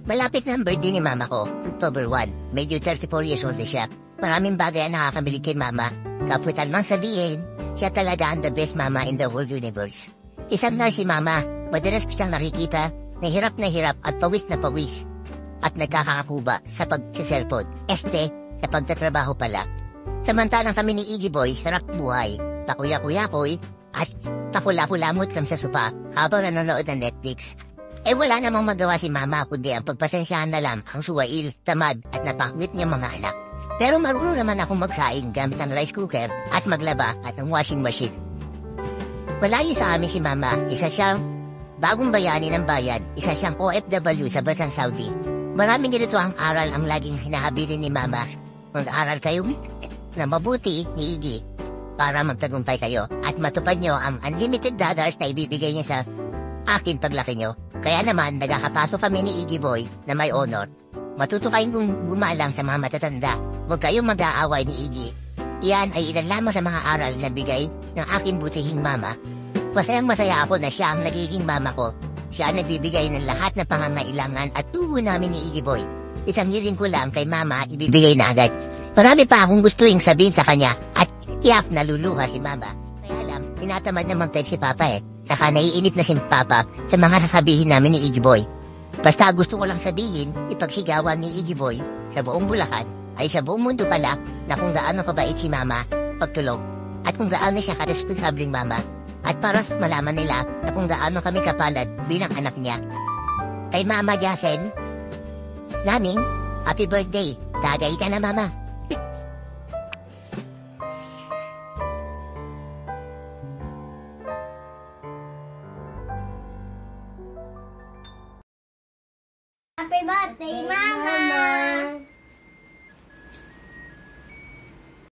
Malapit na ang birthday ni mama ko, October 1. Medyo 34 years old na siya. Maraming bagay ang nakakabilig kay mama. Kaputan mang sabihin, siya talaga ang the best mama in the whole universe. Isang na si mama, madalas ko siyang nakikita na hirap at pawis na pawis. At nagkakakuba sa pag-cellphone. Sa pagtatrabaho pala. Samantalang kami ni Iggy Boy, sarap buhay. Pakuya-kuya-koy at pakula-pulamot kami sa sopa habang nanonood ng Netflix. Wala namang magawa si mama kundi ang pagpasensyahan na lang ang suwail, tamad at napakawit niyang mga anak. Pero marunong naman akong magsaing gamit ang rice cooker at maglaba at ang washing machine. Malayo sa amin si mama, isa siyang bagong bayani ng bayan, isa siyang OFW sa bansang Saudi. Maraming ganito ang aral ang laging hinahabilin ni mama. Mag-aral kayo na mabuti ni Iggy para magtagumpay kayo at matupad nyo ang unlimited dollars na ibibigay niya sa akin paglaki nyo. Kaya naman, nagkakapasok kami ni Iggy Boy na may honor. Matuto kayong gumalang sa mga matatanda. Huwag kayong mag-aaway ni Iggy. Iyan ay ilan lamang sa mga aral na bigay ng aking butihing mama. Masayang-masaya ako na siya ang nagiging mama ko. Siya ang nagbibigay ng lahat na pangangailangan at tubo namin ni Iggy Boy. Isang hiling ko lang kay mama, ibibigay na agad. Marami pa akong gustuing sabihin sa kanya at tiyak naluluha si mama. Kaya lang, tinatamad naman type si papa Saka naiinip na si Papa sa mga sasabihin namin ni Iggy Boy. Basta gusto ko lang sabihin, ipagsigawan ni Iggy Boy sa buong Bulacan ay sa buong mundo pala na kung gaano kabait si Mama pagtulog at kung gaano siya karesponsabling mama at para malaman nila na kung gaano kami kapalad bilang anak niya. Kay Mama Jasen, naming happy birthday. Tagay ka na Mama. Happy birthday, Mama!